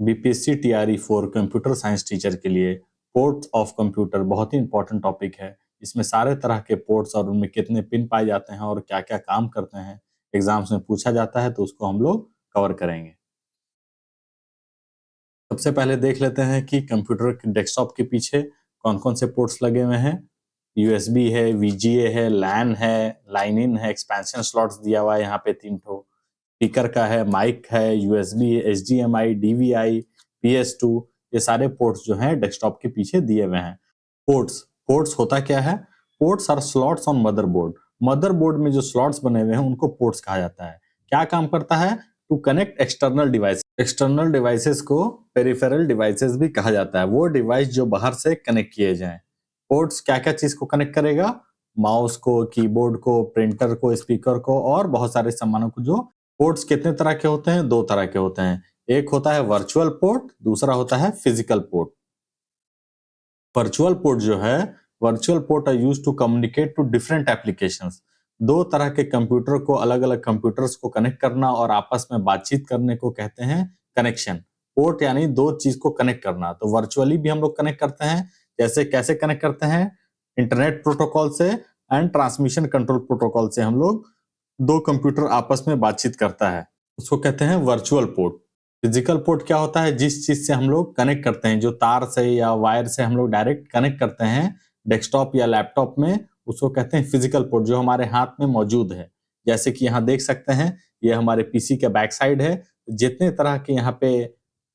BPSC TRE for computer science teacher के लिए ports of computer बहुत ही इंपॉर्टेंट टॉपिक है। इसमें सारे तरह के पोर्ट्स और उनमें कितने पिन पाए जाते हैं और क्या-क्या काम करते हैं, एग्जाम्स में पूछा जाता है, तो उसको हम लोग कवर करेंगे। सबसे पहले देख लेते हैं कि कंप्यूटर के डेस्कटॉप के पीछे कौन-कौन से पोर्ट्स लगे हुए हैं। यूएसबी है, वीजीए है, लैन है, लाइन इन है, एक्सपेंशन स्लॉट्स दिया हुआ है यहाँ पे 3 ठो। स्पीकर का है, माइक है, यूएसबी, एचडीएमआई, डीवीआई, पीएस2, ये सारे पोर्ट्स जो हैं डेस्कटॉप के पीछे दिए हुए हैं। पोर्ट्स पोर्ट्स होता क्या है? Ports are slots on motherboard. Motherboard में जो स्लॉट्स बने हुए हैं उनको पोर्ट्स कहा जाता है। क्या काम करता है? To connect external device. External devices को पेरिफेरल डिवाइसेस भी कहा जाता है। वो डिवाइस जो बाहर से कनेक्ट किए जाएं। पोर्ट्स क्या-क्या चीज को कनेक्ट करेगा? माउस को, कीबोर्ड को, प्रिंटर को, स्पीकर को और बहुत सारे सामानों को। जो पोर्ट्स कितने तरह के होते हैं? 2 तरह के होते हैं। एक होता है वर्चुअल पोर्ट, दूसरा होता है फिजिकल पोर्ट। वर्चुअल पोर्ट जो है, virtual port are used to communicate to different applications. 2 तरह के कंप्यूटर को, अलग-अलग कंप्यूटर्स को कनेक्ट करना और आपस में बातचीत करने को कहते हैं कनेक्शन। पोर्ट यानी 2 चीज को कनेक्ट करना। तो वर्चुअली भी हम लोग कनेक्ट करते हैं। जैसे कैसे कनेक्ट करते हैं? इंटरनेट प्रोटोकॉल से एंड ट्रांसमिशन कंट्रोल प्रोटोकॉल से हम लोग 2 कंप्यूटर आपस में बातचीत करता है, उसको कहते हैं वर्चुअल पोर्ट। फिजिकल पोर्ट क्या होता है? जिस चीज से हम लोग कनेक्ट करते हैं, जो तार से या वायर से हम लोग डायरेक्ट कनेक्ट करते हैं डेस्कटॉप या लैपटॉप में, उसको कहते हैं फिजिकल पोर्ट, जो हमारे हाथ में मौजूद है। जैसे कि यहाँ देख सकते हैं, ये हमारे पीसी का बैक साइड है। जितने तरह के यहाँ पे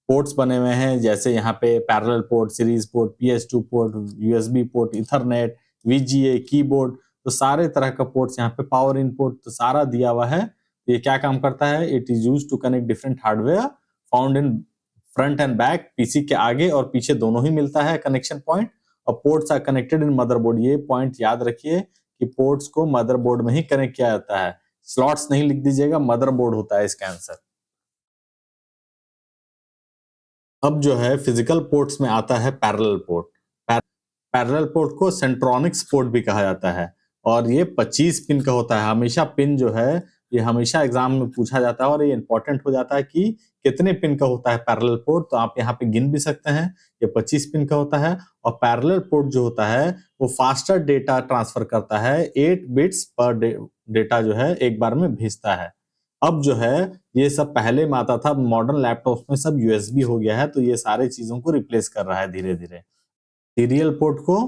पोर्ट्स बने हुए हैं, जैसे यहाँ पे parallel port, series port, PS2 port, USB port, Ethernet, VGA, keyboard, तो सारे तरह का पोर्ट्स, यहाँ पे पावर इन पोर्ट, तो सारा दिया हुआ है। ये क्या काम करता है? It is used to connect different hardware found in front and back. PC के आगे और पीछे दोनों ही मिलता है कनेक्शन पॉइंट। और ports are connected in motherboard. ये पॉइंट याद रखिए कि पोर्ट्स को मदरबोर्ड में ही कनेक्ट किया जाता है। स्लॉट्स नहीं लिख दीजिएगा, मदरबोर्ड होता है इसका आंसर। अब जो है फिजिकल पोर्ट्स में आता है पैरेलल पोर्ट। पैरेलल पोर्ट को सेंट्रोनिक्स पोर्ट भी कहा जाता है और ये 25 पिन का होता है। हमेशा पिन जो है, ये हमेशा एग्जाम में पूछा जाता है और ये इंपॉर्टेंट हो जाता है कि कितने पिन का होता है पैरेलल पोर्ट। तो आप यहाँ पे गिन भी सकते हैं, ये 25 पिन का होता है। और पैरेलल पोर्ट जो होता है वो फास्टर डेटा ट्रांसफर करता है। 8 बिट्स पर डेटा जो है एक बार में भेजता है। अब जो है ये सब पहले में आता था, मॉडर्न लैपटॉप में सब यूएसबी हो गया है, तो ये सारे चीजों को रिप्लेस कर रहा है धीरे धीरे। सीरियल पोर्ट को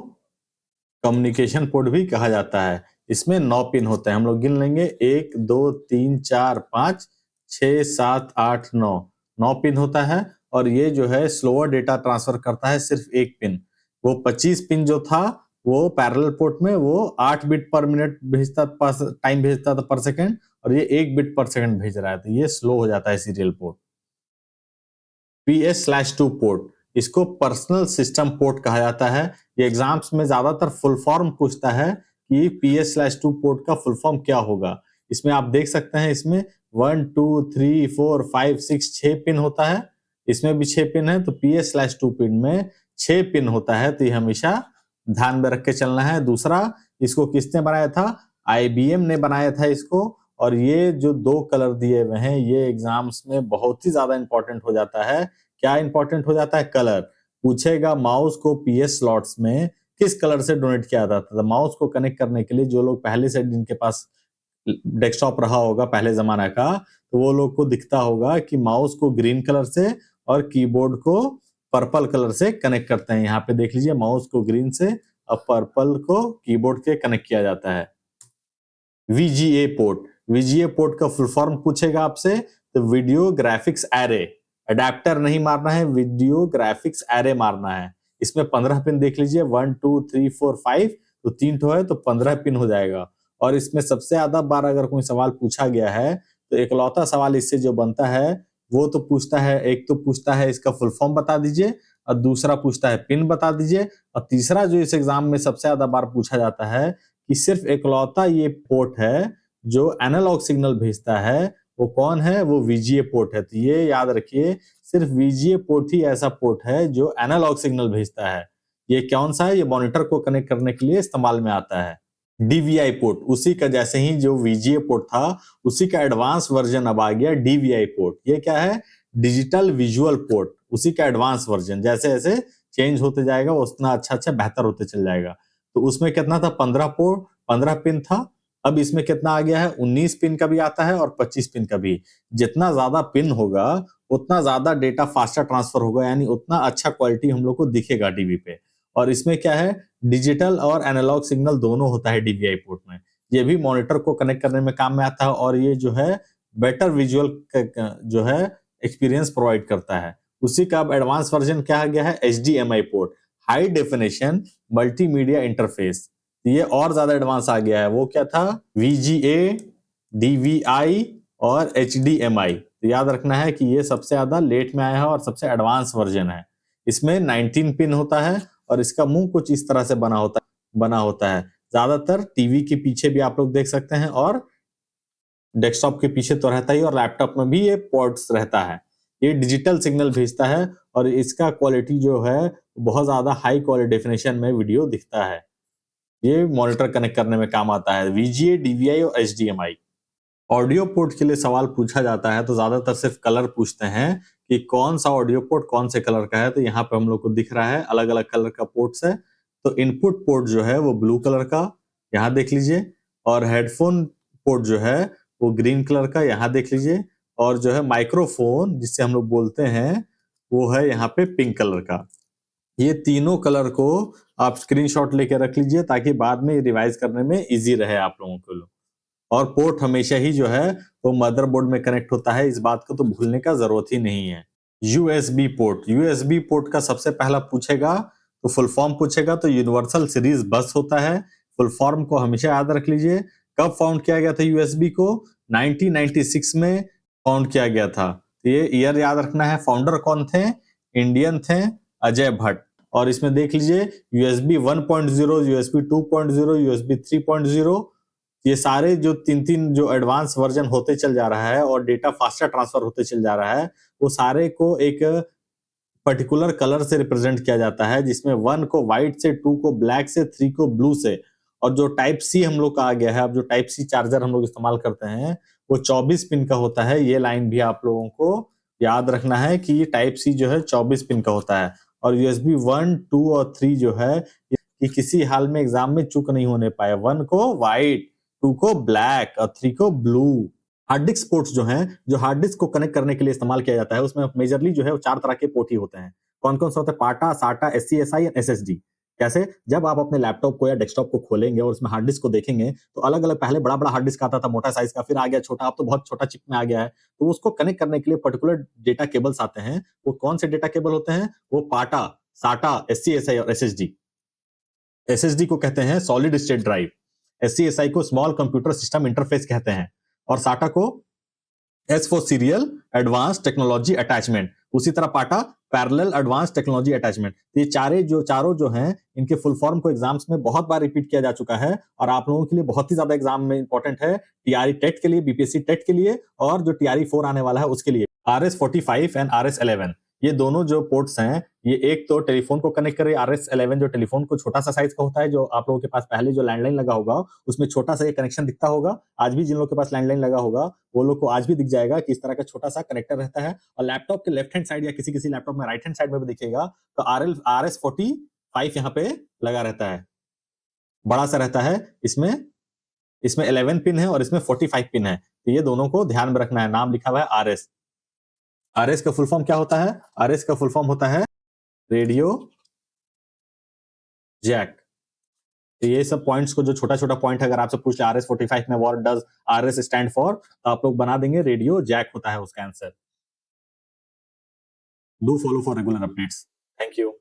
कम्युनिकेशन पोर्ट भी कहा जाता है। इसमें 9 पिन होते हैं, हम लोग गिन लेंगे 1 2 3 4 5 6 7 8 9, 9 पिन होता है। और ये जो है स्लोअर डेटा ट्रांसफर करता है सिर्फ 1 पिन। वो 25 पिन जो था वो पैरेलल पोर्ट में वो 8 बिट पर मिनट भेजता, टाइम भेजता था पर सेकंड, और ये 1 बिट पर सेकंड भेज रहा है, तो ये स्लो हो जाता है सीरियल पोर्ट। PS/2 पोर्ट, इसको पर्सनल सिस्टम पोर्ट कहा जाता है। ये एग्जाम्स में ज्यादातर फुल फॉर्म पूछता है कि PS/2 पोर्ट का फुल फॉर्म क्या होगा। इसमें आप देख सकते हैं, इसमें 1 2 3 4 5 6 6 पिन होता है। इसमें भी 6 पिन है, तो PS/2 पिन में 6 पिन होता है। तो ये हमेशा ध्यान में रख के चलना है। दूसरा, इसको किसने बनाया था? IBM ने बनाया था इसको। और ये जो 2 कलर दिए हुए हैं, ये एग्जाम्स में बहुत ही ज्यादा इंपॉर्टेंट हो जाता है। क्या इंपॉर्टेंट हो जाता है? कलर पूछेगा। माउस को PS स्लॉट्स में किस कलर से डोनेट किया जाता था? माउस को कनेक्ट करने के लिए जो लोग पहले से जिनके पास डेस्कटॉप रहा होगा पहले जमाना का, तो वो लोग को दिखता होगा कि माउस को ग्रीन कलर से और कीबोर्ड को पर्पल कलर से कनेक्ट करते हैं। यहाँ पे देख लीजिए, माउस को ग्रीन से और पर्पल को कीबोर्ड के कनेक्ट किया जाता है। VGA पोर्ट, VGA पोर्ट का फुल फॉर्म पूछेगा आपसे, तो वीडियो ग्राफिक्स एरे। अडेप्टर नहीं मारना है, वीडियो ग्राफिक्स एरे मारना है। इसमें 15 पिन देख लीजिए, 1 2 3 4 5, तो 3 ठो है तो 15 पिन हो जाएगा। और इसमें सबसे ज्यादा बार अगर कोई सवाल पूछा गया है, तो इकलौता सवाल इससे जो बनता है वो तो पूछता है, एक तो पूछता है इसका फुल फॉर्म बता दीजिए, और दूसरा पूछता है पिन बता दीजिए, और तीसरा जो इस एग्जाम में सबसे ज्यादा बार पूछा जाता है कि सिर्फ इकलौता ये पोर्ट है जो एनालॉग सिग्नल भेजता है, वो कौन है? वो VGA पोर्ट है। तो ये याद रखिए, सिर्फ VGA पोर्ट ही ऐसा पोर्ट है जो एनालॉग सिग्नल भेजता है। ये कौन सा है? ये मॉनिटर को कनेक्ट करने के लिए इस्तेमाल में आता है। DVI पोर्ट, उसी का जैसे ही जो VGA पोर्ट था उसी का एडवांस वर्जन अब आ गया DVI पोर्ट। ये क्या है? Digital visual port. उसी का एडवांस वर्जन। जैसे जैसे चेंज होते जाएगा उतना अच्छा अच्छा बेहतर होते चल जाएगा। तो उसमें कितना था, 15 पिन था। अब इसमें कितना आ गया है, 19 पिन का भी आता है और 25 पिन का भी। जितना ज्यादा पिन होगा उतना ज्यादा डेटा फास्टर ट्रांसफर होगा, यानी उतना अच्छा क्वालिटी हम लोग को दिखेगा टीवी पे। और इसमें क्या है, डिजिटल और एनालॉग सिग्नल दोनों होता है डीवीआई पोर्ट में। ये भी मॉनिटर को कनेक्ट करने में काम में आता है और ये जो है बेटर विजुअल जो है एक्सपीरियंस प्रोवाइड करता है। उसी का अब एडवांस वर्जन क्या आ गया है, HDMI port, high definition multimedia interface. ये और ज्यादा एडवांस आ गया है। वो क्या था, वीजीए, डीवीआई और एचडीएमआई। तो याद रखना है कि ये सबसे ज्यादा लेट में आया है और सबसे एडवांस वर्जन है। इसमें 19 पिन होता है और इसका मुंह कुछ इस तरह से बना होता है। ज्यादातर टीवी के पीछे भी आप लोग देख सकते हैं और डेस्कटॉप के पीछे तो रहता ही, और लैपटॉप में भी ये पोर्ट्स रहता है। ये डिजिटल सिग्नल भेजता है और इसका क्वालिटी जो है बहुत ज्यादा हाई क्वालिटी डेफिनेशन में वीडियो दिखता है। ये मॉनिटर कनेक्ट करने में काम आता है, वीजीए, डीवीआई और एचडीएमआई। ऑडियो पोर्ट के लिए सवाल पूछा जाता है तो ज्यादातर सिर्फ कलर पूछते हैं कि कौन सा ऑडियो पोर्ट कौन से कलर का है। तो यहाँ पे हम लोग को दिख रहा है अलग अलग कलर का पोर्ट्स है। तो इनपुट पोर्ट जो है वो ब्लू कलर का, यहाँ देख लीजिए। और हेडफोन पोर्ट जो है वो ग्रीन कलर का, यहाँ देख लीजिए। और जो है माइक्रोफोन जिससे हम लोग बोलते हैं वो है यहाँ पे पिंक कलर का। ये तीनों कलर को आप स्क्रीनशॉट लेके रख लीजिए ताकि बाद में रिवाइज करने में इजी रहे आप लोगों को। और पोर्ट हमेशा ही जो है वो मदरबोर्ड में कनेक्ट होता है, इस बात को तो भूलने का जरूरत ही नहीं है। यूएसबी पोर्ट का सबसे पहला पूछेगा तो फुल फॉर्म पूछेगा तो यूनिवर्सल सीरीज बस होता है। फुल फॉर्म को हमेशा याद रख लीजिए। कब फाउंड किया गया था यूएसबी को, 1996 में फाउंड किया गया था। तो ये ईयर याद रखना है। फाउंडर कौन थे, इंडियन थे, अजय भट्ट। और इसमें देख लीजिए यूएसबी 1.0, यूएसबी 2.0, यूएसबी 3.0, ये सारे जो तीन तीन जो एडवांस वर्जन होते चल जा रहा है और डेटा फास्टर ट्रांसफर होते चल जा रहा है, वो सारे को एक पर्टिकुलर कलर से रिप्रेजेंट किया जाता है, जिसमें 1 को व्हाइट से, 2 को ब्लैक से, 3 को ब्लू से। और जो टाइप सी हम लोग का आ गया है, अब जो टाइप सी चार्जर हम लोग इस्तेमाल करते हैं वो 24 पिन का होता है। ये लाइन भी आप लोगों को याद रखना है कि ये टाइप सी जो है 24 पिन का होता है। और यूएसबी 1, 2 और 3 जो है कि किसी हाल में एग्जाम में चूक नहीं होने पाए। 1 को व्हाइट, 2 को ब्लैक और 3 को ब्लू। हार्ड डिस्क पोर्ट्स जो हैं, जो हार्ड डिस्क को कनेक्ट करने के लिए इस्तेमाल किया जाता है, उसमें मेजरली जो है वो 4 तरह के पोर्ट ही होते हैं। कौन-कौन से होते हैं, पाटा, साटा, एससीएसआई और एसएसडी। कैसे, जब आप अपने लैपटॉप को या डेस्कटॉप को खोलेंगे और उसमें हार्ड डिस्क को देखेंगे तो अलग-अलग, पहले बड़ा-बड़ा हार्ड डिस्क आता था मोटा साइज का, फिर आ गया छोटा, अब तो बहुत छोटा चिप में आ गया है। तो उसको कनेक्ट करने के लिए पर्टिकुलर डेटा केबल्स आते हैं। वो कौन से डेटा केबल होते हैं, वो पाटा, साटा, एससीएसआई और एसएसडी। एसएसडी को कहते हैं सॉलिड स्टेट ड्राइव, एससीएसआई को स्मॉल कंप्यूटर सिस्टम इंटरफेस कहते हैं, और साटा को S for serial advance technology attachment. उसी तरह पाटा पैरेलल एडवांस टेक्नोलॉजी अटैचमेंट। ये चारों जो हैं, इनके फुल फॉर्म को एग्जाम्स में बहुत बार रिपीट किया जा चुका है और आप लोगों के लिए बहुत ही ज्यादा एग्जाम में इंपॉर्टेंट है। टीआरई टेट के लिए, बीपीएससी टेट के लिए और जो टीआरई 4 आने वाला है उसके लिए। RS-45 एंड RS-11, ये दोनों जो पोर्ट्स हैं, ये एक तो टेलीफोन को कनेक्ट करे। RS-11 जो टेलीफोन को छोटा सा साइज का होता है, जो आप लोगों के पास पहले जो लैंडलाइन लगा होगा उसमें छोटा सा ये कनेक्शन दिखता होगा। आज भी जिन लोगों के पास लैंडलाइन लगा होगा वो लोग को आज भी दिख जाएगा कि इस तरह का छोटा सा कनेक्टर रहता है। और लैपटॉप के लेफ्ट हैंड साइड या किसी किसी लैपटॉप में राइट हैंड साइड में भी दिखेगा तो RS-45 यहाँ पे लगा रहता है, बड़ा सा रहता है। इसमें इसमें 11 पिन है और इसमें 45 पिन है। तो ये दोनों को ध्यान में रखना है। नाम लिखा हुआ है आरएस। आरएस का फुल फॉर्म क्या होता है, आरएस का फुल फॉर्म होता है रेडियो जैक। तो ये सब पॉइंट्स को, जो छोटा छोटा पॉइंट अगर आपसे पूछ ले RS-45 में what does RS stand for, तो आप लोग बना देंगे रेडियो जैक होता है उसका answer. Do follow for regular updates. Thank you.